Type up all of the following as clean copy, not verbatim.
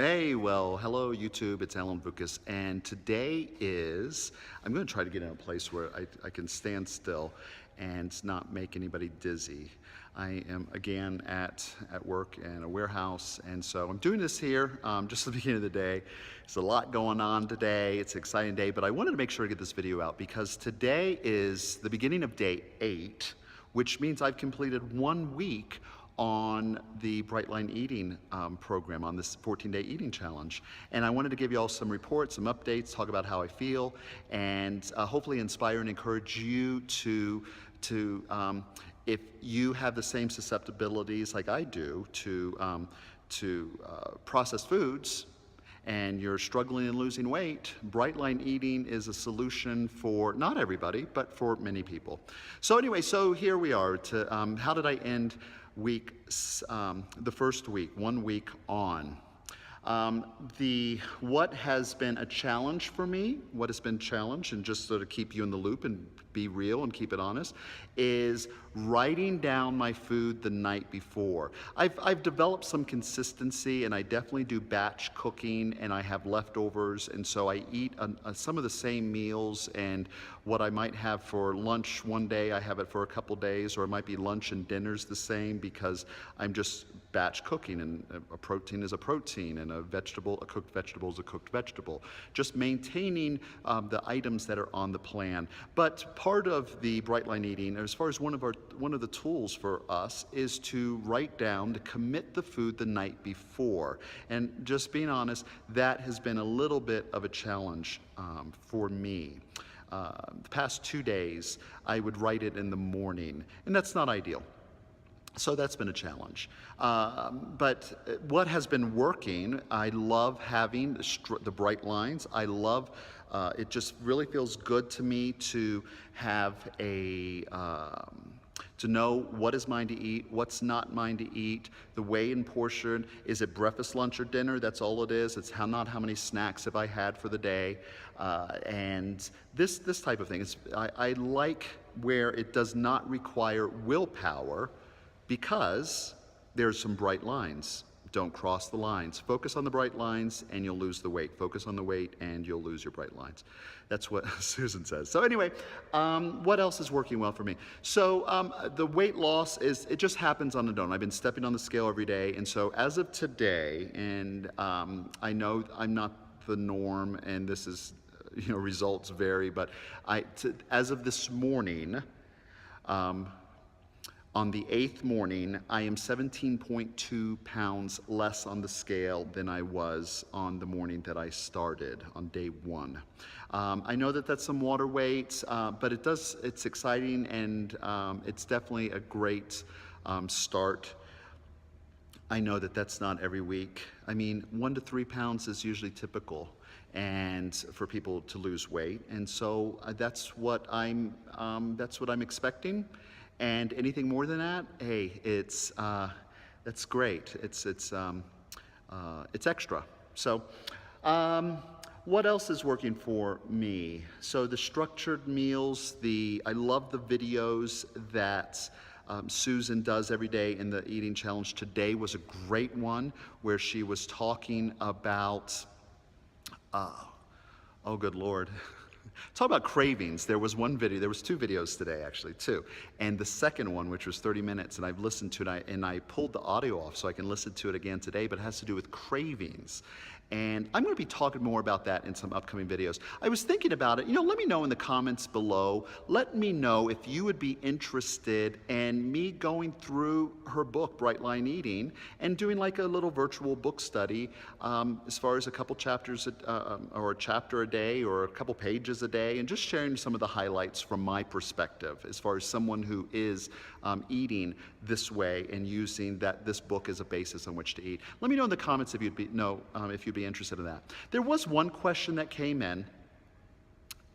Hey, well, hello YouTube, it's Vukas, and today I'm going to try to get in a place where I can stand still and not make anybody dizzy. I am again at work in a warehouse, and so I'm doing this here just at the beginning of the day. There's a lot going on today, it's an exciting day, but I wanted to make sure to get this video out because today is the beginning of day 8, which means I've completed 1 week on the Bright Line Eating program, on this 14-day eating challenge. And I wanted to give you all some reports, some updates, talk about how I feel, and hopefully inspire and encourage you to if you have the same susceptibilities like I do to processed foods, and you're struggling and losing weight, Bright Line Eating is a solution for not everybody, but for many people. So anyway, so here we are. How did I end the first week, 1 week on? What has been a challenge for me, what has been challenged, and just sort of keep you in the loop and be real and keep it honest, is writing down my food the night before. I've developed some consistency, and I definitely do batch cooking, and I have leftovers, and so I eat some of the same meals, and what I might have for lunch one day, I have it for a couple days, or it might be lunch and dinner's the same because I'm just batch cooking, and a protein is a protein, and a cooked vegetable is a cooked vegetable. Just maintaining the items that are on the plan. But part of the Bright Line Eating, as far as one of the tools for us, is to write down, to commit the food the night before. And just being honest, that has been a little bit of a challenge for me. The past 2 days, I would write it in the morning, and that's not ideal. So that's been a challenge. But what has been working, I love having the bright lines. I love, it just really feels good to me to have to know what is mine to eat, what's not mine to eat, the weigh and portion. Is it breakfast, lunch, or dinner? That's all it is. It's not how many snacks have I had for the day. And this type of thing. I like where it does not require willpower, because there's some bright lines. Don't cross the lines. Focus on the bright lines and you'll lose the weight. Focus on the weight and you'll lose your bright lines. That's what Susan says. So anyway, what else is working well for me? So the weight loss it just happens on its own. I've been stepping on the scale every day, and so as of today, and I know I'm not the norm, and this is, results vary, but as of this morning, on the 8th morning, I am 17.2 pounds less on the scale than I was on the morning that I started, on day 1. I know that that's some water weight, but it's exciting, and it's definitely a great start. I know that that's not every week. I mean, 1 to 3 pounds is usually typical, and for people to lose weight, and so that's what I'm expecting. And anything more than that, hey, that's great. It's extra. So, what else is working for me? So the structured meals, I love the videos that Susan does every day in the eating challenge. Today was a great one where she was talking about, oh good Lord. Talk about cravings. There was 2 videos today, actually, 2. And the second one, which was 30 minutes, and I've listened to it, and I pulled the audio off so I can listen to it again today, but it has to do with cravings. And I'm going to be talking more about that in some upcoming videos. I was thinking about it. Let me know in the comments below. Let me know if you would be interested in me going through her book, Bright Line Eating, and doing like a little virtual book study as far as a couple chapters or a chapter a day or a couple pages a day, and just sharing some of the highlights from my perspective as far as someone who is eating this way and using this book as a basis on which to eat. Let me know in the comments if you'd be interested in that. There was one question that came in,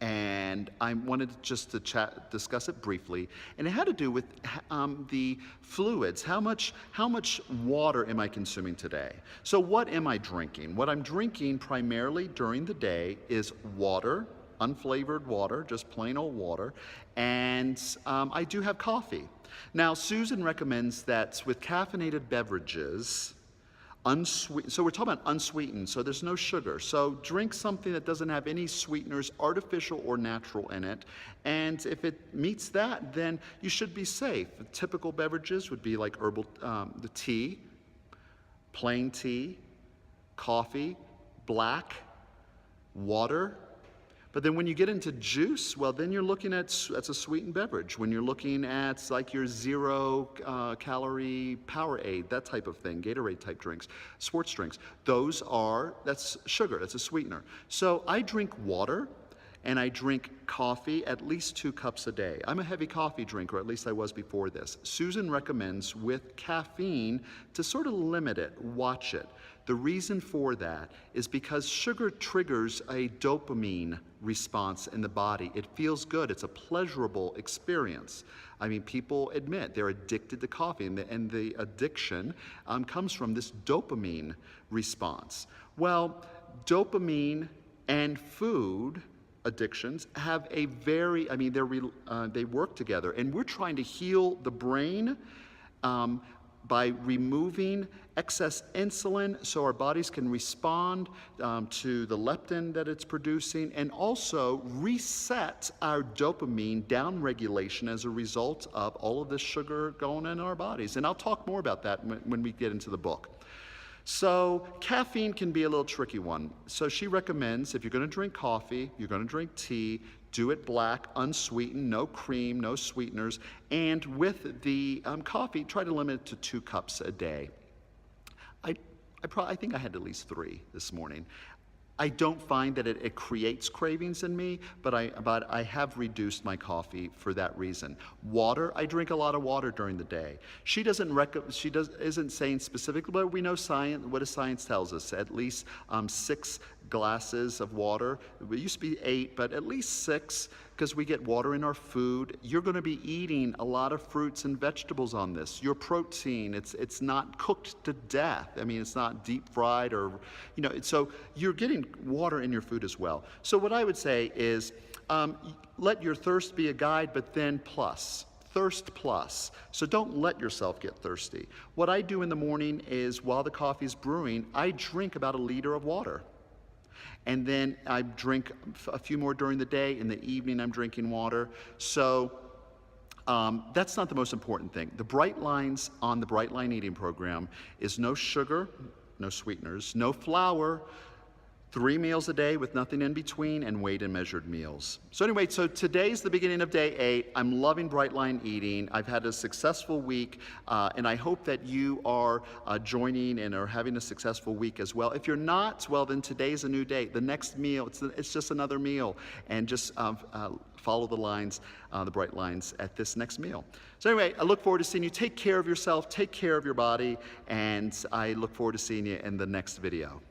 and I wanted just to discuss it briefly, and it had to do with the fluids. How much water am I consuming today? So what am I drinking? What I'm drinking primarily during the day is water, unflavored water, just plain old water, and I do have coffee. Now, Susan recommends that with caffeinated beverages, Unsweetened, so we're talking about unsweetened, so there's no sugar. So drink something that doesn't have any sweeteners, artificial or natural in it. And if it meets that, then you should be safe. The typical beverages would be like herbal, the tea, plain tea, coffee, black, water. But then when you get into juice, well, then you're looking at, that's a sweetened beverage. When you're looking at like your zero calorie Powerade, that type of thing, Gatorade type drinks, sports drinks, that's sugar, that's a sweetener. So I drink water and I drink coffee at least 2 cups a day. I'm a heavy coffee drinker, at least I was before this. Susan recommends with caffeine to sort of limit it, watch it. The reason for that is because sugar triggers a dopamine response in the body. It feels good, it's a pleasurable experience. I mean, people admit they're addicted to coffee, and the addiction comes from this dopamine response. Well, dopamine and food addictions have a very, I mean, they work together, and we're trying to heal the brain by removing excess insulin so our bodies can respond to the leptin that it's producing, and also reset our dopamine down regulation as a result of all of this sugar going in our bodies. And I'll talk more about that when we get into the book. So caffeine can be a little tricky one. So she recommends if you're going to drink coffee, you're going to drink tea, do it black, unsweetened, no cream, no sweeteners, and with the coffee, try to limit it to 2 cups a day. I think I had at least 3 this morning. I don't find that it creates cravings in me, but I have reduced my coffee for that reason. Water, I drink a lot of water during the day. She isn't saying specifically, but we know science. What does science tells us? At least 6 glasses of water. It used to be 8, but at least 6, because we get water in our food. You're going to be eating a lot of fruits and vegetables on this. Your protein, it's not cooked to death. I mean, it's not deep fried or, so you're getting water in your food as well. So what I would say is let your thirst be a guide, but then plus. Thirst plus. So don't let yourself get thirsty. What I do in the morning is while the coffee's brewing, I drink about 1 liter of water. And then I drink a few more during the day. In the evening, I'm drinking water. So that's not the most important thing. The bright lines on the Bright Line Eating Program is no sugar, no sweeteners, no flour, 3 meals a day with nothing in between, and weighed and measured meals. So anyway, so today's the beginning of day 8. I'm loving Bright Line Eating. I've had a successful week, and I hope that you are joining and are having a successful week as well. If you're not, well, then today's a new day. The next meal, it's just another meal, and just follow the lines, the bright lines at this next meal. So anyway, I look forward to seeing you. Take care of yourself, take care of your body, and I look forward to seeing you in the next video.